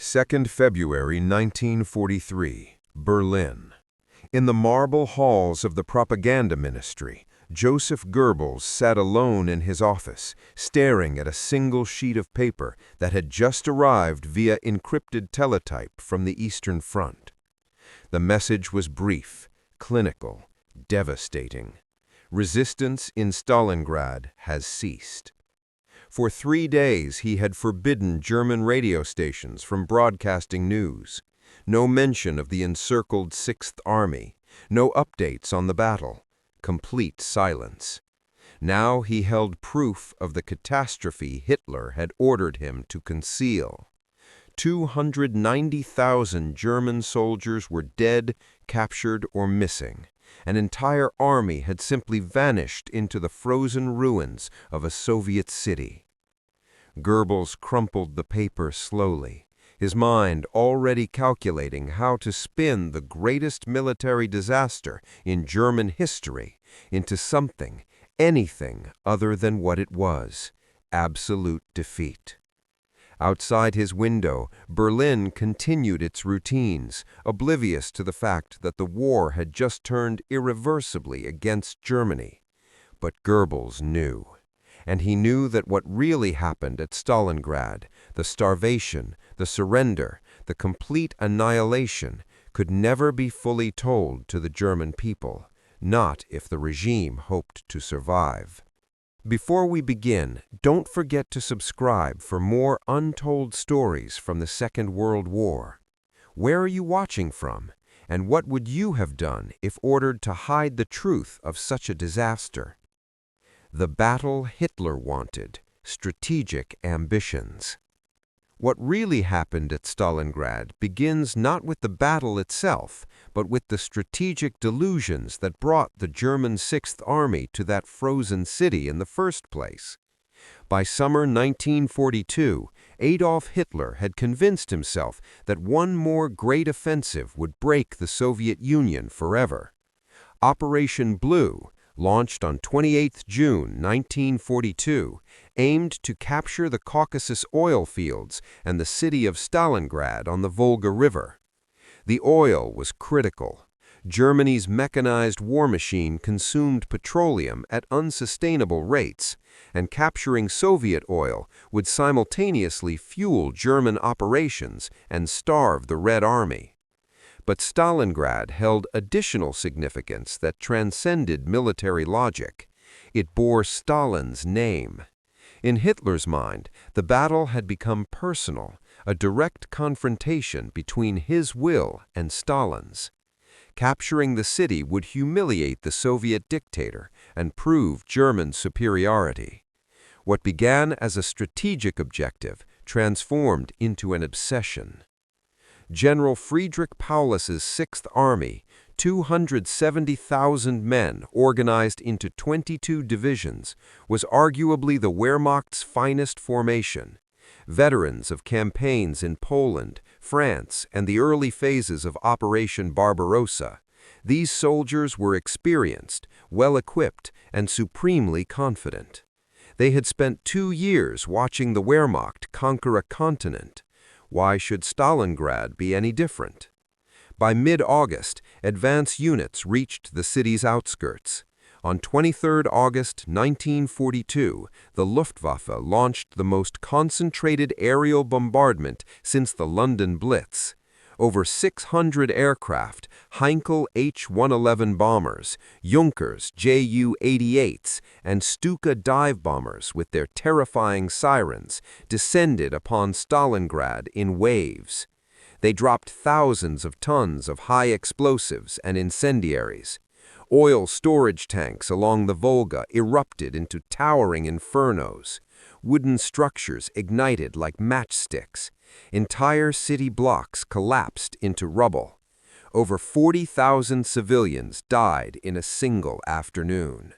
2nd February 1943, Berlin. In the marble halls of the propaganda ministry, Joseph Goebbels sat alone in his office, staring at a single sheet of paper that had just arrived via encrypted teletype from the Eastern Front. The message was brief, clinical, devastating. Resistance in Stalingrad has ceased. For 3 days he had forbidden German radio stations from broadcasting news. No mention of the encircled Sixth Army, no updates on the battle, complete silence. Now he held proof of the catastrophe Hitler had ordered him to conceal. 290,000 German soldiers were dead, captured, or missing. An entire army had simply vanished into the frozen ruins of a Soviet city. Goebbels crumpled the paper slowly, his mind already calculating how to spin the greatest military disaster in German history into something, anything other than what it was: absolute defeat. Outside his window, Berlin continued its routines, oblivious to the fact that the war had just turned irreversibly against Germany. But Goebbels knew. And he knew that what really happened at Stalingrad, the starvation, the surrender, the complete annihilation, could never be fully told to the German people, not if the regime hoped to survive. Before we begin, don't forget to subscribe for more untold stories from the Second World War. Where are you watching from? And what would you have done if ordered to hide the truth of such a disaster? The battle Hitler wanted: strategic ambitions. What really happened at Stalingrad begins not with the battle itself, but with the strategic delusions that brought the German Sixth Army to that frozen city in the first place. By summer 1942, Adolf Hitler had convinced himself that one more great offensive would break the Soviet Union forever. Operation Blue, launched on 28 June 1942, aimed to capture the Caucasus oil fields and the city of Stalingrad on the Volga River. The oil was critical. Germany's mechanized war machine consumed petroleum at unsustainable rates, and capturing Soviet oil would simultaneously fuel German operations and starve the Red Army. But Stalingrad held additional significance that transcended military logic. It bore Stalin's name. In Hitler's mind, the battle had become personal, a direct confrontation between his will and Stalin's. Capturing the city would humiliate the Soviet dictator and prove German superiority. What began as a strategic objective transformed into an obsession. General Friedrich Paulus's Sixth Army, 270,000 men organized into 22 divisions, was arguably the Wehrmacht's finest formation. Veterans of campaigns in Poland, France, and the early phases of Operation Barbarossa, these soldiers were experienced, well-equipped, and supremely confident. They had spent 2 years watching the Wehrmacht conquer a continent. Why should Stalingrad be any different? By mid-August, advance units reached the city's outskirts. On 23 August 1942, the Luftwaffe launched the most concentrated aerial bombardment since the London Blitz. Over 600 aircraft, Heinkel H-111 bombers, Junkers Ju-88s, and Stuka dive bombers with their terrifying sirens descended upon Stalingrad in waves. They dropped thousands of tons of high explosives and incendiaries. Oil storage tanks along the Volga erupted into towering infernos. Wooden structures ignited like matchsticks. Entire city blocks collapsed into rubble. Over 40,000 civilians died in a single afternoon.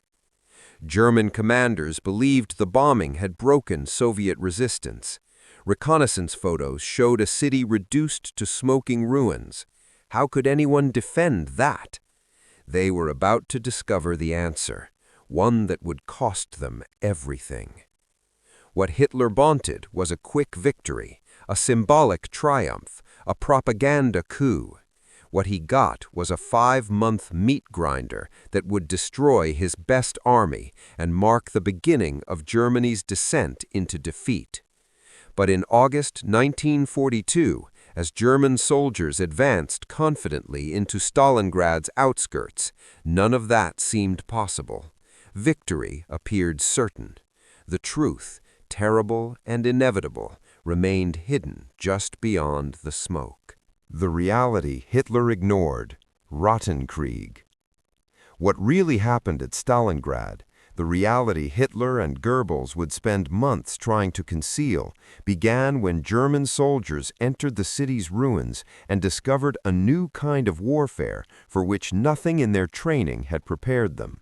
German commanders believed the bombing had broken Soviet resistance. Reconnaissance photos showed a city reduced to smoking ruins. How could anyone defend that? They were about to discover the answer, one that would cost them everything. What Hitler wanted was a quick victory, A symbolic triumph, a propaganda coup. What he got was a 5-month meat grinder that would destroy his best army and mark the beginning of Germany's descent into defeat. But in August 1942, as German soldiers advanced confidently into Stalingrad's outskirts, none of that seemed possible. Victory appeared certain. The truth, terrible and inevitable, remained hidden just beyond the smoke. The reality Hitler ignored: Rottenkrieg. What really happened at Stalingrad, the reality Hitler and Goebbels would spend months trying to conceal, began when German soldiers entered the city's ruins and discovered a new kind of warfare for which nothing in their training had prepared them.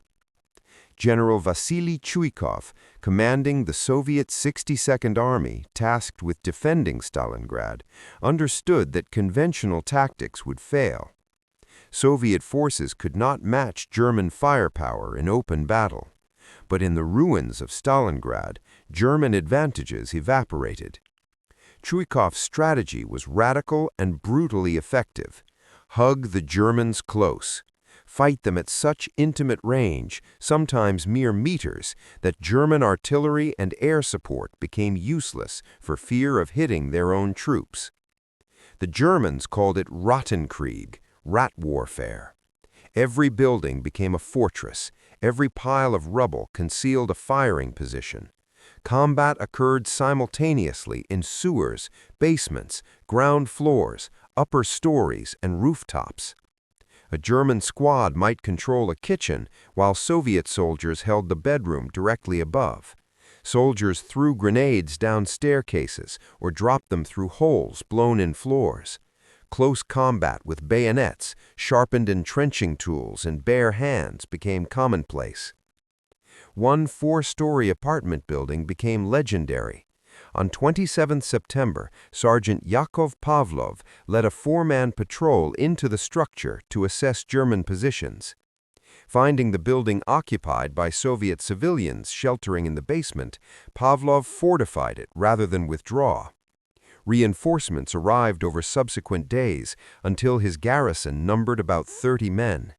General Vasily Chuikov, commanding the Soviet 62nd Army tasked with defending Stalingrad, understood that conventional tactics would fail. Soviet forces could not match German firepower in open battle. But in the ruins of Stalingrad, German advantages evaporated. Chuikov's strategy was radical and brutally effective. Hug the Germans close. Fight them at such intimate range, sometimes mere meters, that German artillery and air support became useless for fear of hitting their own troops. The Germans called it Rottenkrieg, rat warfare. Every building became a fortress. Every pile of rubble concealed a firing position. Combat occurred simultaneously in sewers, basements, ground floors, upper stories, and rooftops. A German squad might control a kitchen, while Soviet soldiers held the bedroom directly above. Soldiers threw grenades down staircases or dropped them through holes blown in floors. Close combat with bayonets, sharpened entrenching tools, and bare hands became commonplace. One 4-story apartment building became legendary. On 27 September, Sergeant Yakov Pavlov led a 4-man patrol into the structure to assess German positions. Finding the building occupied by Soviet civilians sheltering in the basement, Pavlov fortified it rather than withdraw. Reinforcements arrived over subsequent days until his garrison numbered about 30 men.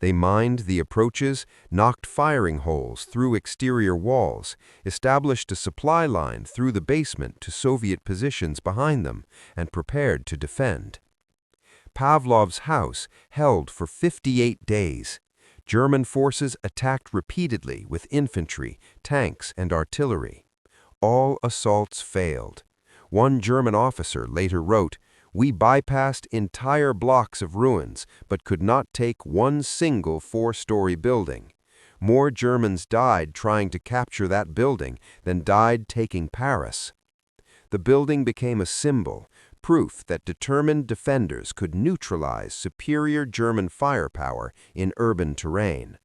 They mined the approaches, knocked firing holes through exterior walls, established a supply line through the basement to Soviet positions behind them, and prepared to defend. Pavlov's house held for 58 days. German forces attacked repeatedly with infantry, tanks, and artillery. All assaults failed. One German officer later wrote, "We bypassed entire blocks of ruins, but could not take one single 4-story building. More Germans died trying to capture that building than died taking Paris." The building became a symbol, proof that determined defenders could neutralize superior German firepower in urban terrain.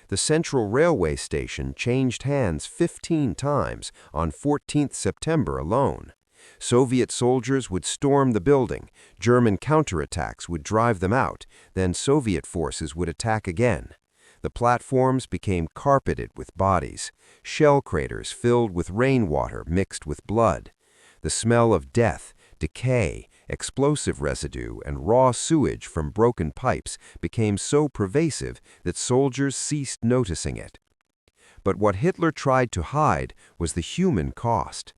The Central Railway Station changed hands 15 times on 14 September alone. Soviet soldiers would storm the building, German counterattacks would drive them out, then Soviet forces would attack again. The platforms became carpeted with bodies, shell craters filled with rainwater mixed with blood. The smell of death, decay, explosive residue, and raw sewage from broken pipes became so pervasive that soldiers ceased noticing it. But what Hitler tried to hide was the human cost.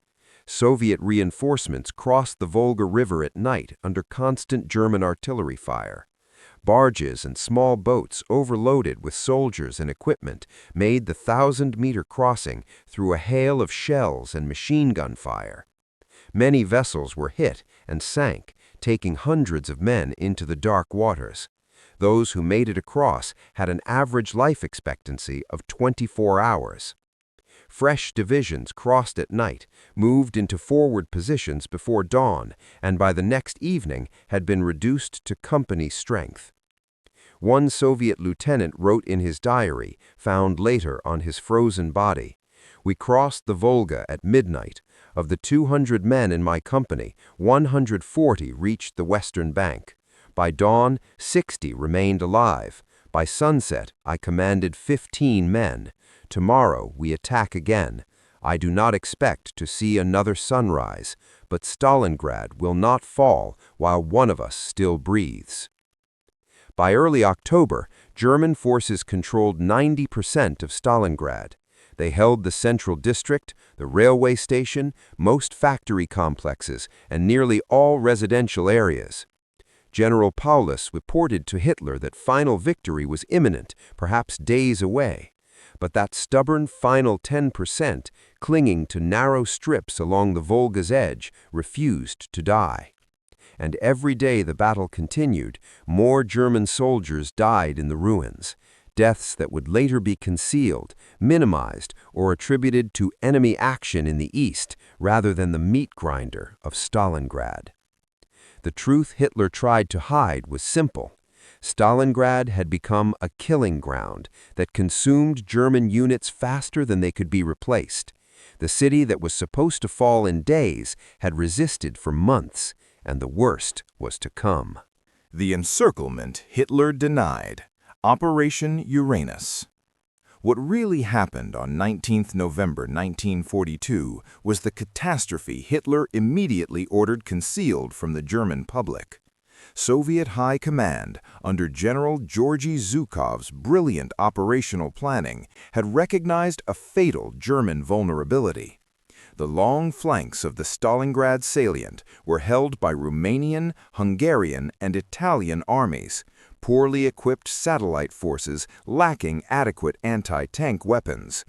Soviet reinforcements crossed the Volga River at night under constant German artillery fire. Barges and small boats overloaded with soldiers and equipment made the 1,000-meter crossing through a hail of shells and machine gun fire. Many vessels were hit and sank, taking hundreds of men into the dark waters. Those who made it across had an average life expectancy of 24 hours. Fresh divisions crossed at night, moved into forward positions before dawn, and by the next evening had been reduced to company strength. One Soviet lieutenant wrote in his diary, found later on his frozen body, "We crossed the Volga at midnight. Of the 200 men in my company, 140 reached the western bank. By dawn, 60 remained alive. By sunset, I commanded 15 men. Tomorrow we attack again. I do not expect to see another sunrise, but Stalingrad will not fall while one of us still breathes. By early October, German forces controlled 90% of Stalingrad. They held the central district, the railway station, most factory complexes, and nearly all residential areas. General Paulus reported to Hitler that final victory was imminent, perhaps days away. But that stubborn final 10%, clinging to narrow strips along the Volga's edge, refused to die. And every day the battle continued, more German soldiers died in the ruins, deaths that would later be concealed, minimized, or attributed to enemy action in the east rather than the meat grinder of Stalingrad. The truth Hitler tried to hide was simple. Stalingrad had become a killing ground that consumed German units faster than they could be replaced. The city that was supposed to fall in days had resisted for months, and the worst was to come. The encirclement Hitler denied. Operation Uranus. What really happened on 19 November 1942 was the catastrophe Hitler immediately ordered concealed from the German public. Soviet High Command, under General Georgy Zhukov's brilliant operational planning, had recognized a fatal German vulnerability. The long flanks of the Stalingrad salient were held by Romanian, Hungarian, and Italian armies, poorly equipped satellite forces lacking adequate anti-tank weapons.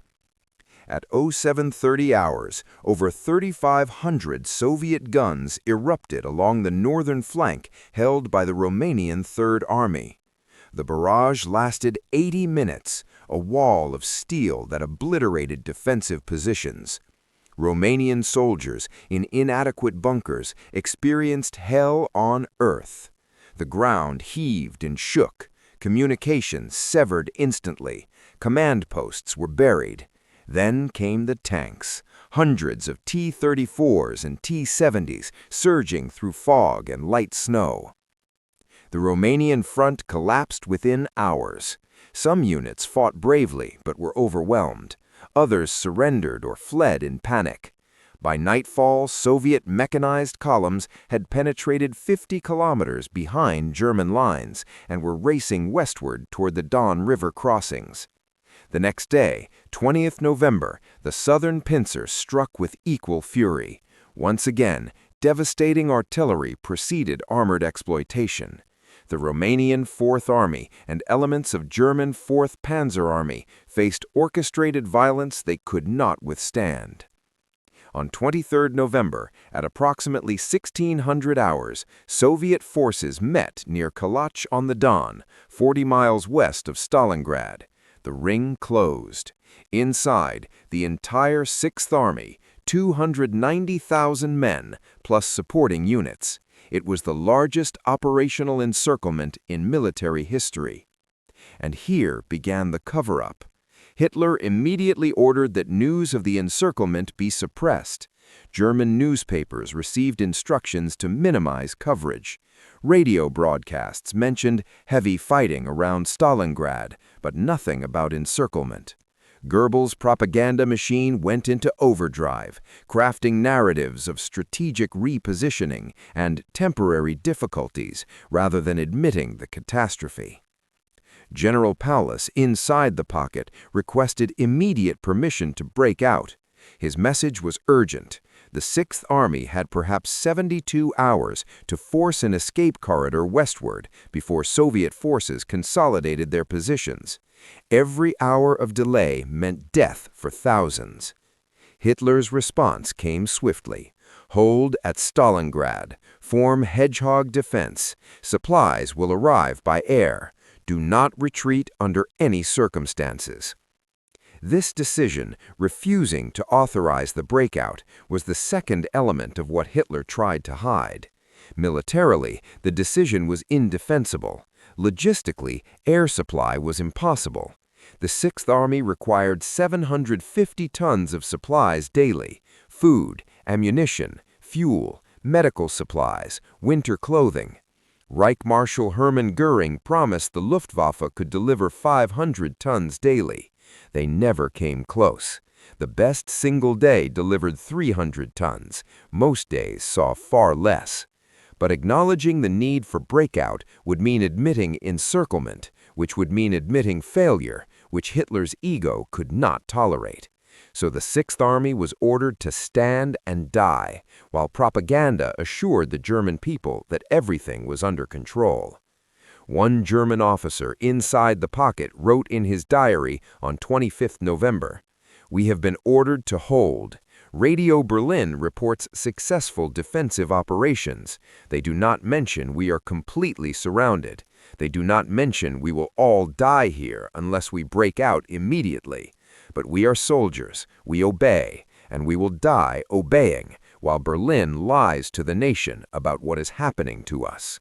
At 0730 hours, over 3,500 Soviet guns erupted along the northern flank held by the Romanian Third Army. The barrage lasted 80 minutes, a wall of steel that obliterated defensive positions. Romanian soldiers in inadequate bunkers experienced hell on earth. The ground heaved and shook, communications severed instantly, command posts were buried. Then came the tanks, hundreds of T-34s and T-70s surging through fog and light snow. The Romanian front collapsed within hours. Some units fought bravely but were overwhelmed. Others surrendered or fled in panic. By nightfall, Soviet mechanized columns had penetrated 50 kilometers behind German lines and were racing westward toward the Don River crossings. The next day, 20th November, the southern pincer struck with equal fury. Once again, devastating artillery preceded armored exploitation. The Romanian Fourth Army and elements of German Fourth Panzer Army faced orchestrated violence they could not withstand. On 23 November, at approximately 1600 hours, Soviet forces met near Kalach on the Don, 40 miles west of Stalingrad. The ring closed. Inside, the entire Sixth Army, 290,000 men, plus supporting units. It was the largest operational encirclement in military history. And here began the cover-up. Hitler immediately ordered that news of the encirclement be suppressed. German newspapers received instructions to minimize coverage. Radio broadcasts mentioned heavy fighting around Stalingrad, but nothing about encirclement. Goebbels' propaganda machine went into overdrive, crafting narratives of strategic repositioning and temporary difficulties rather than admitting the catastrophe. General Paulus, inside the pocket, requested immediate permission to break out. His message was urgent. The Sixth Army had perhaps 72 hours to force an escape corridor westward before Soviet forces consolidated their positions. Every hour of delay meant death for thousands. Hitler's response came swiftly. Hold at Stalingrad. Form hedgehog defense. Supplies will arrive by air. Do not retreat under any circumstances. This decision, refusing to authorize the breakout, was the second element of what Hitler tried to hide. Militarily, the decision was indefensible. Logistically, air supply was impossible. The Sixth Army required 750 tons of supplies daily: food, ammunition, fuel, medical supplies, winter clothing. Reich Marshal Hermann Göring promised the Luftwaffe could deliver 500 tons daily. They never came close. The best single day delivered 300 tons. Most days saw far less. But acknowledging the need for breakout would mean admitting encirclement, which would mean admitting failure, which Hitler's ego could not tolerate. So the Sixth Army was ordered to stand and die, while propaganda assured the German people that everything was under control. One German officer inside the pocket wrote in his diary on 25 November, "We have been ordered to hold. Radio Berlin reports successful defensive operations. They do not mention we are completely surrounded. They do not mention we will all die here unless we break out immediately. But we are soldiers, we obey, and we will die obeying, while Berlin lies to the nation about what is happening to us."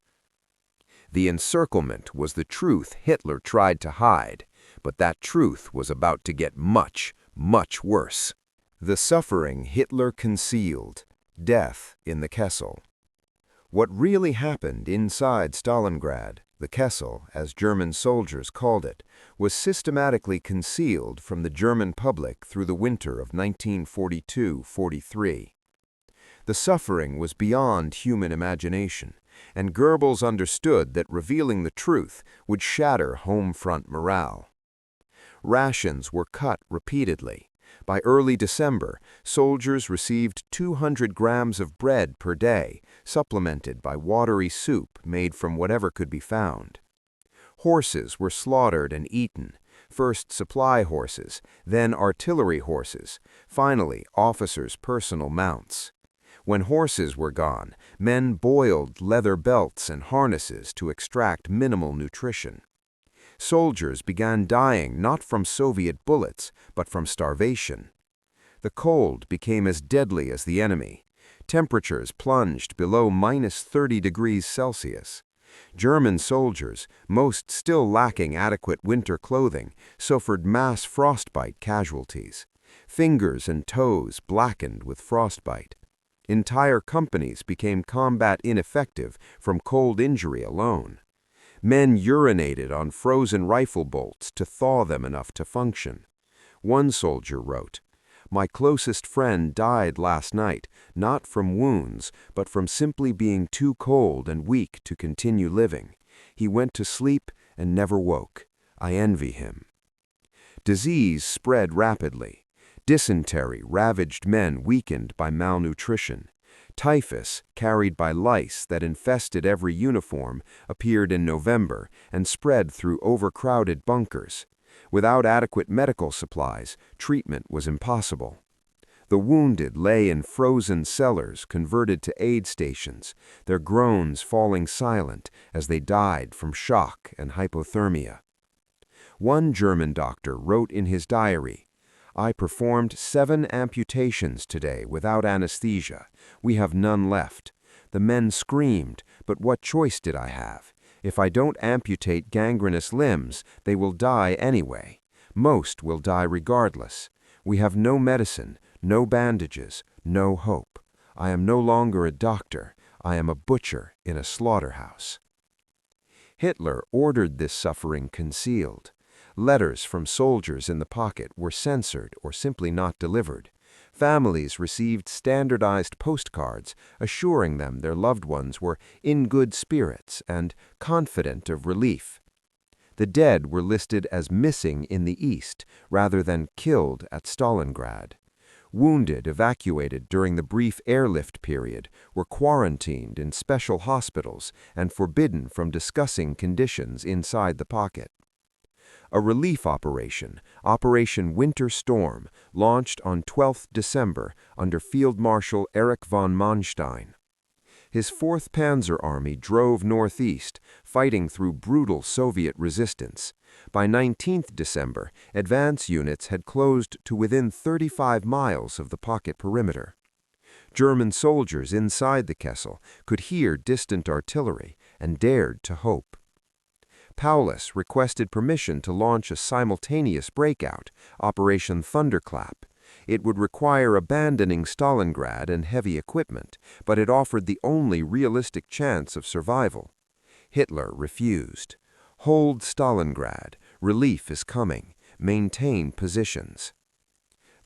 The encirclement was the truth Hitler tried to hide, but that truth was about to get much, much worse. The suffering Hitler concealed, death in the Kessel. What really happened inside Stalingrad, the Kessel, as German soldiers called it, was systematically concealed from the German public through the winter of 1942–43. The suffering was beyond human imagination, and Goebbels understood that revealing the truth would shatter home front morale. Rations were cut repeatedly. By early December, soldiers received 200 grams of bread per day, supplemented by watery soup made from whatever could be found. Horses were slaughtered and eaten, first supply horses, then artillery horses, finally officers' personal mounts. When horses were gone, men boiled leather belts and harnesses to extract minimal nutrition. Soldiers began dying not from Soviet bullets, but from starvation. The cold became as deadly as the enemy. Temperatures plunged below -30°C. German soldiers, most still lacking adequate winter clothing, suffered mass frostbite casualties. Fingers and toes blackened with frostbite. Entire companies became combat ineffective from cold injury alone. Men urinated on frozen rifle bolts to thaw them enough to function. One soldier wrote, "My closest friend died last night, not from wounds, but from simply being too cold and weak to continue living. He went to sleep and never woke. I envy him." Disease spread rapidly. Dysentery ravaged men weakened by malnutrition. Typhus, carried by lice that infested every uniform, appeared in November and spread through overcrowded bunkers. Without adequate medical supplies, treatment was impossible. The wounded lay in frozen cellars converted to aid stations, their groans falling silent as they died from shock and hypothermia. One German doctor wrote in his diary, "I performed 7 amputations today without anesthesia. We have none left. The men screamed, but what choice did I have? If I don't amputate gangrenous limbs, they will die anyway. Most will die regardless. We have no medicine, no bandages, no hope. I am no longer a doctor. I am a butcher in a slaughterhouse." Hitler ordered this suffering concealed. Letters from soldiers in the pocket were censored or simply not delivered. Families received standardized postcards assuring them their loved ones were in good spirits and confident of relief. The dead were listed as missing in the East rather than killed at Stalingrad. Wounded evacuated during the brief airlift period were quarantined in special hospitals and forbidden from discussing conditions inside the pocket. A relief operation, Operation Winter Storm, launched on 12 December under Field Marshal Erich von Manstein. His 4th Panzer Army drove northeast, fighting through brutal Soviet resistance. By 19 December, advance units had closed to within 35 miles of the pocket perimeter. German soldiers inside the Kessel could hear distant artillery and dared to hope. Paulus requested permission to launch a simultaneous breakout, Operation Thunderclap. It would require abandoning Stalingrad and heavy equipment, but it offered the only realistic chance of survival. Hitler refused. "Hold Stalingrad. Relief is coming. Maintain positions."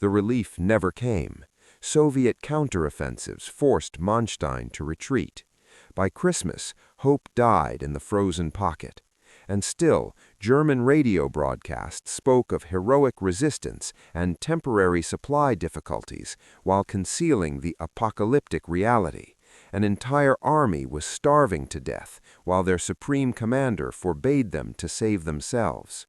The relief never came. Soviet counteroffensives forced Manstein to retreat. By Christmas, hope died in the frozen pocket. And still, German radio broadcasts spoke of heroic resistance and temporary supply difficulties while concealing the apocalyptic reality. An entire army was starving to death while their supreme commander forbade them to save themselves.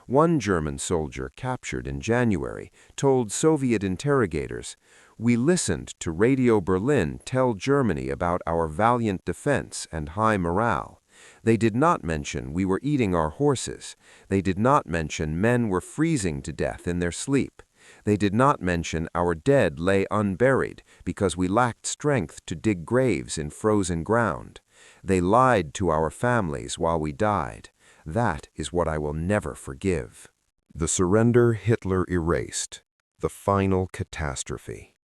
One German soldier captured in January told Soviet interrogators, "We listened to Radio Berlin tell Germany about our valiant defense and high morale. They did not mention we were eating our horses. They did not mention men were freezing to death in their sleep. They did not mention our dead lay unburied because we lacked strength to dig graves in frozen ground. They lied to our families while we died. That is what I will never forgive." The surrender Hitler erased. The final catastrophe.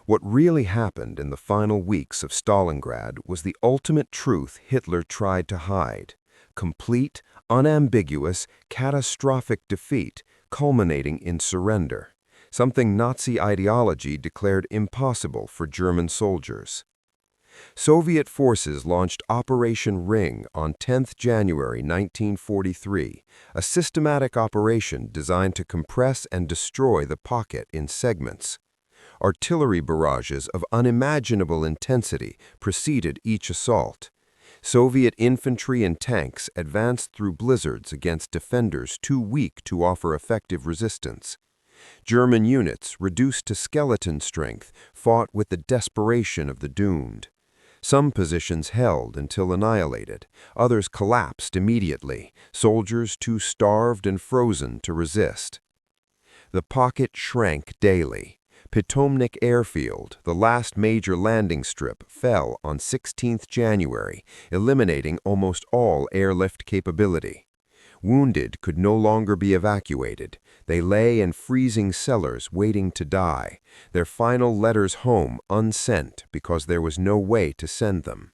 What really happened in the final weeks of Stalingrad was the ultimate truth Hitler tried to hide. Complete, unambiguous, catastrophic defeat culminating in surrender, something Nazi ideology declared impossible for German soldiers. Soviet forces launched Operation Ring on 10th January 1943, a systematic operation designed to compress and destroy the pocket in segments. Artillery barrages of unimaginable intensity preceded each assault. Soviet infantry and tanks advanced through blizzards against defenders too weak to offer effective resistance. German units, reduced to skeleton strength, fought with the desperation of the doomed. Some positions held until annihilated, others collapsed immediately, soldiers too starved and frozen to resist. The pocket shrank daily. Pitomnik Airfield, the last major landing strip, fell on 16th January, eliminating almost all airlift capability. Wounded could no longer be evacuated. They lay in freezing cellars waiting to die, their final letters home unsent because there was no way to send them.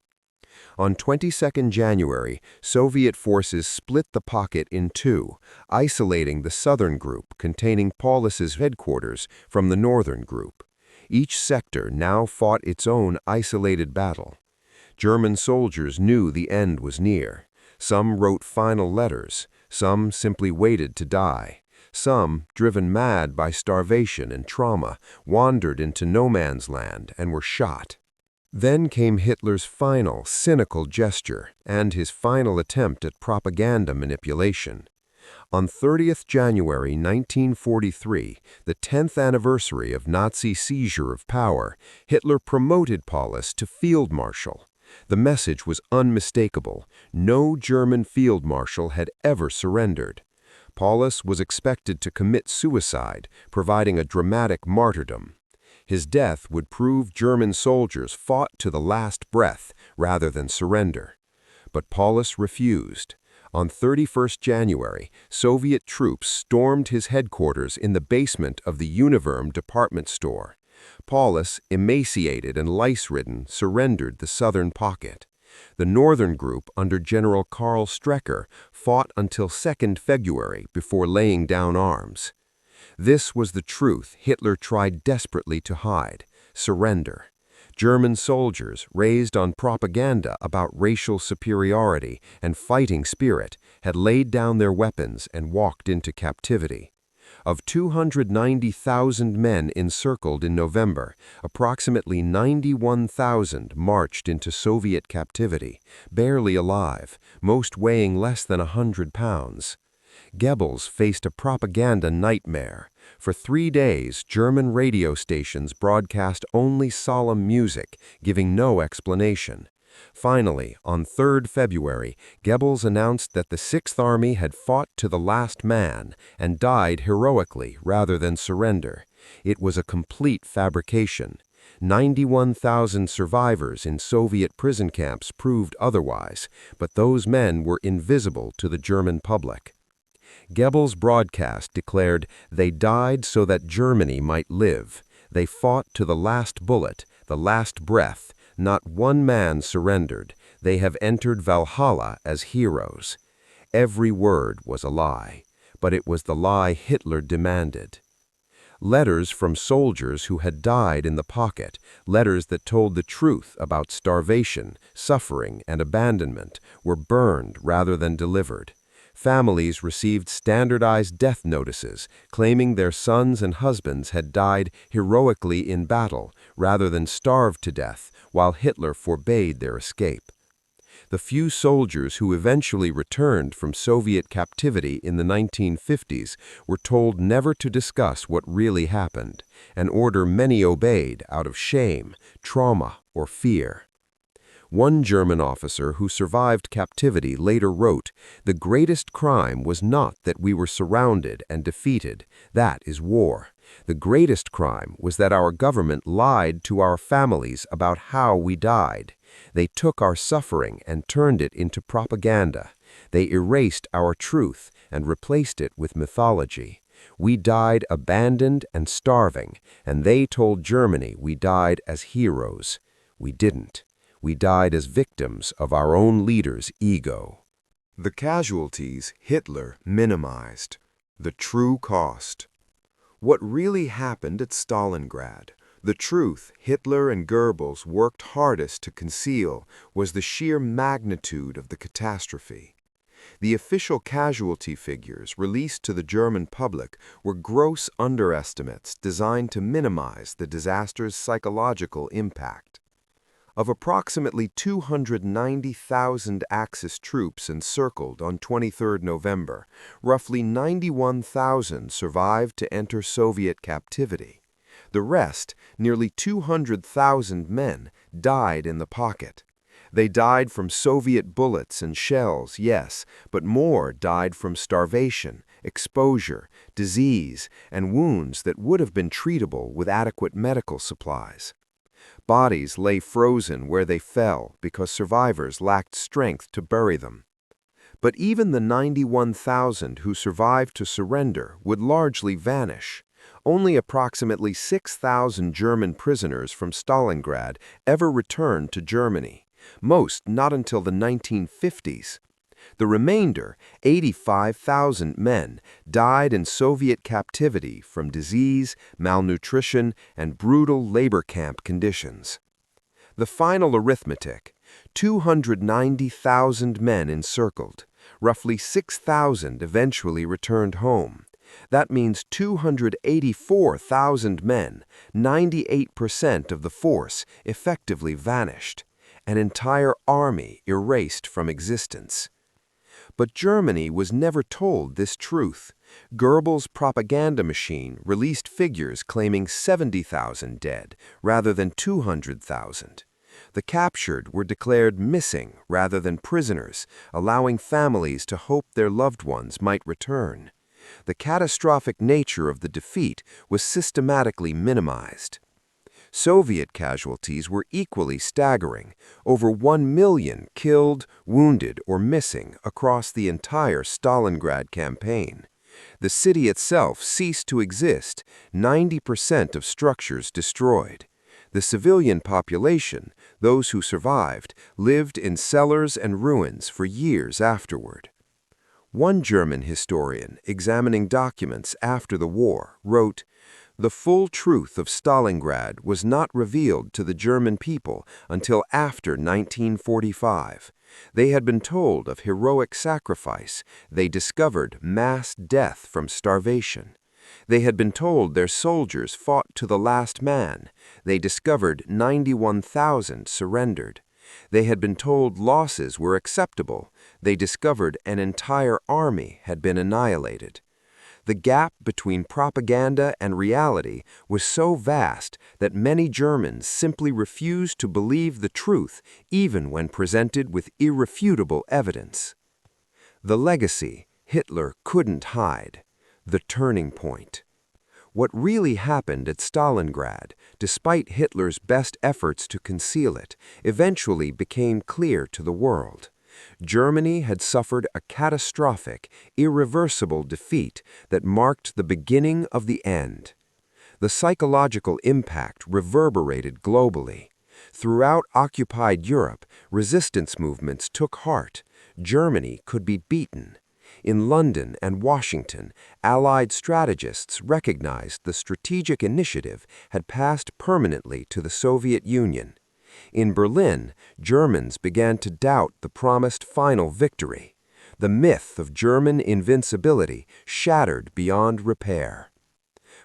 On 22nd January, Soviet forces split the pocket in two, isolating the southern group containing Paulus's headquarters from the northern group. Each sector now fought its own isolated battle. German soldiers knew the end was near. Some wrote final letters, some simply waited to die. Some, driven mad by starvation and trauma, wandered into no man's land and were shot. Then came Hitler's final, cynical gesture and his final attempt at propaganda manipulation. On 30th January 1943, the 10th anniversary of Nazi seizure of power, Hitler promoted Paulus to field marshal. The message was unmistakable. No German field marshal had ever surrendered. Paulus was expected to commit suicide, providing a dramatic martyrdom. His death would prove German soldiers fought to the last breath rather than surrender. But Paulus refused. On 31st January, Soviet troops stormed his headquarters in the basement of the Univerm department store. Paulus, emaciated and lice-ridden, surrendered the southern pocket. The northern group, under General Karl Strecker, fought until 2nd February before laying down arms. This was the truth Hitler tried desperately to hide: surrender. German soldiers, raised on propaganda about racial superiority and fighting spirit, had laid down their weapons and walked into captivity. Of 290,000 men encircled in November, approximately 91,000 marched into Soviet captivity, barely alive, most weighing less than 100 pounds. Goebbels faced a propaganda nightmare. For 3 days, German radio stations broadcast only solemn music, giving no explanation. Finally, on 3rd February, Goebbels announced that the Sixth Army had fought to the last man and died heroically rather than surrender. It was a complete fabrication. 91,000 survivors in Soviet prison camps proved otherwise, but those men were invisible to the German public. Goebbels' broadcast declared, "They died so that Germany might live. They fought to the last bullet, the last breath. Not one man surrendered. They have entered Valhalla as heroes." Every word was a lie, but it was the lie Hitler demanded. Letters from soldiers who had died in the pocket, letters that told the truth about starvation, suffering, and abandonment, were burned rather than delivered. Families received standardized death notices, claiming their sons and husbands had died heroically in battle, rather than starved to death, while Hitler forbade their escape. The few soldiers who eventually returned from Soviet captivity in the 1950s were told never to discuss what really happened, an order many obeyed out of shame, trauma, or fear. One German officer who survived captivity later wrote, "The greatest crime was not that we were surrounded and defeated. That is war. The greatest crime was that our government lied to our families about how we died. They took our suffering and turned it into propaganda. They erased our truth and replaced it with mythology. We died abandoned and starving, and they told Germany we died as heroes. We didn't. We died as victims of our own leader's ego." The casualties Hitler minimized. The true cost. What really happened at Stalingrad, the truth Hitler and Goebbels worked hardest to conceal, was the sheer magnitude of the catastrophe. The official casualty figures released to the German public were gross underestimates designed to minimize the disaster's psychological impact. Of approximately 290,000 Axis troops encircled on 23 November, roughly 91,000 survived to enter Soviet captivity. The rest, nearly 200,000 men, died in the pocket. They died from Soviet bullets and shells, yes, but more died from starvation, exposure, disease, and wounds that would have been treatable with adequate medical supplies. Bodies lay frozen where they fell because survivors lacked strength to bury them. But even the 91,000 who survived to surrender would largely vanish. Only approximately 6,000 German prisoners from Stalingrad ever returned to Germany, most not until the 1950s. The remainder, 85,000 men, died in Soviet captivity from disease, malnutrition, and brutal labor camp conditions. The final arithmetic: 290,000 men encircled. Roughly 6,000 eventually returned home. That means 284,000 men, 98% of the force, effectively vanished. An entire army erased from existence. But Germany was never told this truth. Goebbels' propaganda machine released figures claiming 70,000 dead rather than 200,000. The captured were declared missing rather than prisoners, allowing families to hope their loved ones might return. The catastrophic nature of the defeat was systematically minimized. Soviet casualties were equally staggering, over 1 million killed, wounded, or missing across the entire Stalingrad campaign. The city itself ceased to exist, 90% of structures destroyed. The civilian population, those who survived, lived in cellars and ruins for years afterward. One German historian, examining documents after the war, wrote, "The full truth of Stalingrad was not revealed to the German people until after 1945. They had been told of heroic sacrifice. They discovered mass death from starvation. They had been told their soldiers fought to the last man. They discovered 91,000 surrendered. They had been told losses were acceptable. They discovered an entire army had been annihilated." The gap between propaganda and reality was so vast that many Germans simply refused to believe the truth even when presented with irrefutable evidence. The legacy Hitler couldn't hide. The turning point. What really happened at Stalingrad, despite Hitler's best efforts to conceal it, eventually became clear to the world. Germany had suffered a catastrophic, irreversible defeat that marked the beginning of the end. The psychological impact reverberated globally. Throughout occupied Europe, resistance movements took heart. Germany could be beaten. In London and Washington, Allied strategists recognized the strategic initiative had passed permanently to the Soviet Union. In Berlin, Germans began to doubt the promised final victory. The myth of German invincibility shattered beyond repair.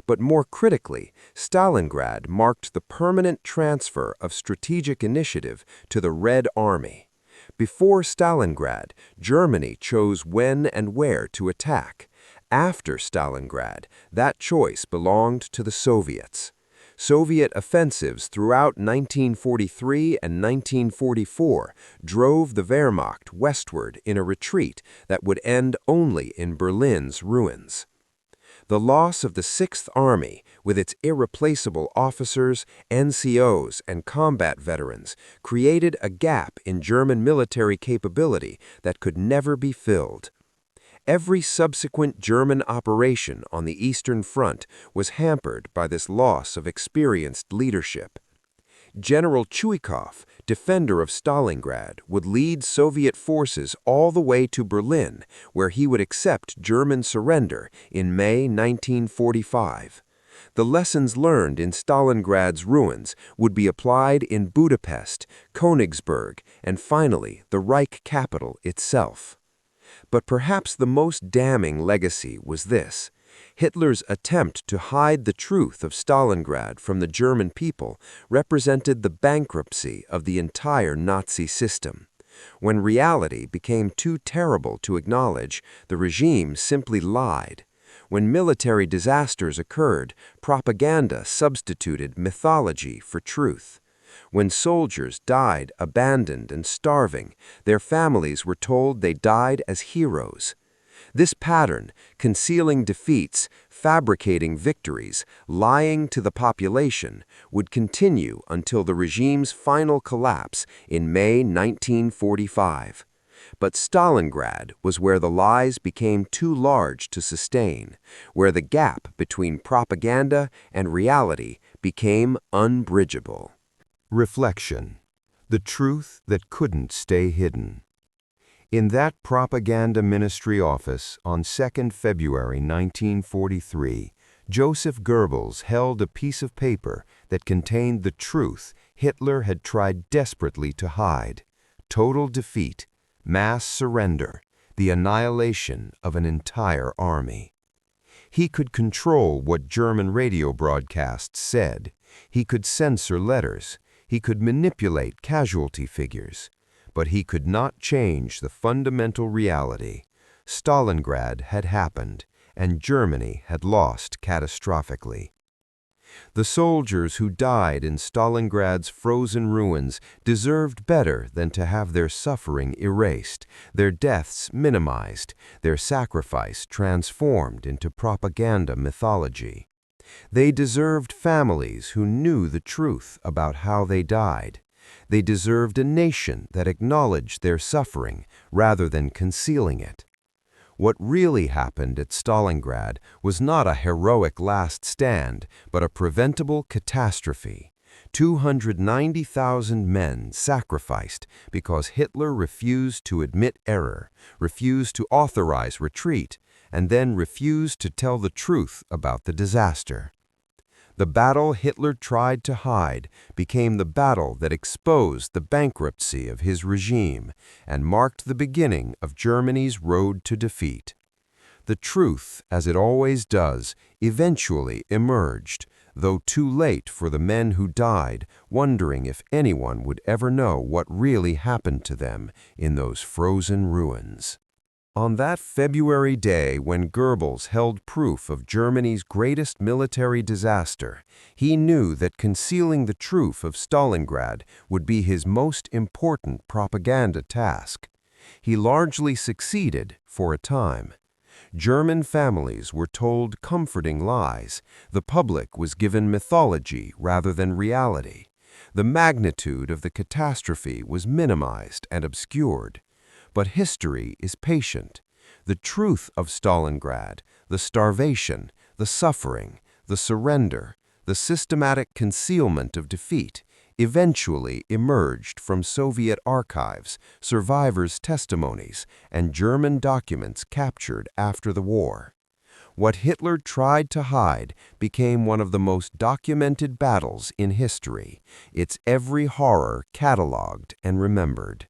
But more critically, Stalingrad marked the permanent transfer of strategic initiative to the Red Army. Before Stalingrad, Germany chose when and where to attack. After Stalingrad, that choice belonged to the Soviets. Soviet offensives throughout 1943 and 1944 drove the Wehrmacht westward in a retreat that would end only in Berlin's ruins. The loss of the Sixth Army, with its irreplaceable officers, NCOs, and combat veterans, created a gap in German military capability that could never be filled. Every subsequent German operation on the Eastern Front was hampered by this loss of experienced leadership. General Chuikov, defender of Stalingrad, would lead Soviet forces all the way to Berlin, where he would accept German surrender in May 1945. The lessons learned in Stalingrad's ruins would be applied in Budapest, Königsberg, and finally the Reich capital itself. But perhaps the most damning legacy was this: Hitler's attempt to hide the truth of Stalingrad from the German people represented the bankruptcy of the entire Nazi system. When reality became too terrible to acknowledge, the regime simply lied. When military disasters occurred, propaganda substituted mythology for truth. When soldiers died abandoned and starving, their families were told they died as heroes. This pattern, concealing defeats, fabricating victories, lying to the population, would continue until the regime's final collapse in May 1945. But Stalingrad was where the lies became too large to sustain, where the gap between propaganda and reality became unbridgeable. Reflection: the truth that couldn't stay hidden. In that propaganda ministry office on 2 February 1943, Joseph Goebbels held a piece of paper that contained the truth Hitler had tried desperately to hide: total defeat, mass surrender, the annihilation of an entire army. He could control what German radio broadcasts said. He could censor letters. He could manipulate casualty figures. But he could not change the fundamental reality. Stalingrad had happened, and Germany had lost catastrophically. The soldiers who died in Stalingrad's frozen ruins deserved better than to have their suffering erased, their deaths minimized, their sacrifice transformed into propaganda mythology. They deserved families who knew the truth about how they died. They deserved a nation that acknowledged their suffering rather than concealing it. What really happened at Stalingrad was not a heroic last stand, but a preventable catastrophe. 290,000 men sacrificed because Hitler refused to admit error, refused to authorize retreat, and then refused to tell the truth about the disaster. The battle Hitler tried to hide became the battle that exposed the bankruptcy of his regime and marked the beginning of Germany's road to defeat. The truth, as it always does, eventually emerged, though too late for the men who died, wondering if anyone would ever know what really happened to them in those frozen ruins. On that February day when Goebbels held proof of Germany's greatest military disaster, he knew that concealing the truth of Stalingrad would be his most important propaganda task. He largely succeeded for a time. German families were told comforting lies. The public was given mythology rather than reality. The magnitude of the catastrophe was minimized and obscured. But history is patient. The truth of Stalingrad, the starvation, the suffering, the surrender, the systematic concealment of defeat, eventually emerged from Soviet archives, survivors' testimonies, and German documents captured after the war. What Hitler tried to hide became one of the most documented battles in history, its every horror catalogued and remembered.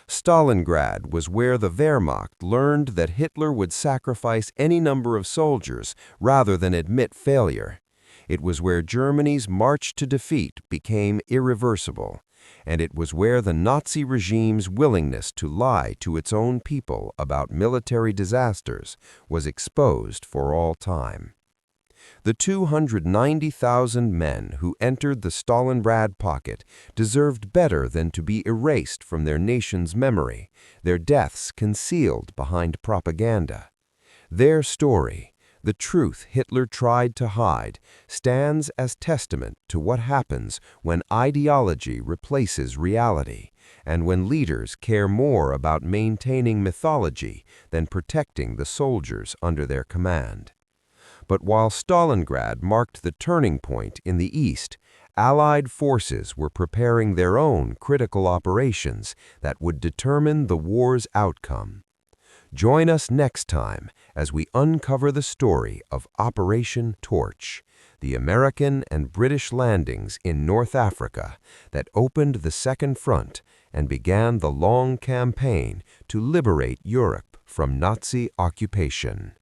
Stalingrad was where the Wehrmacht learned that Hitler would sacrifice any number of soldiers rather than admit failure. It was where Germany's march to defeat became irreversible, and it was where the Nazi regime's willingness to lie to its own people about military disasters was exposed for all time. The 290,000 men who entered the Stalingrad pocket deserved better than to be erased from their nation's memory, their deaths concealed behind propaganda. Their story, the truth Hitler tried to hide, stands as testament to what happens when ideology replaces reality, and when leaders care more about maintaining mythology than protecting the soldiers under their command. But while Stalingrad marked the turning point in the East, Allied forces were preparing their own critical operations that would determine the war's outcome. Join us next time as we uncover the story of Operation Torch, the American and British landings in North Africa that opened the Second Front and began the long campaign to liberate Europe from Nazi occupation.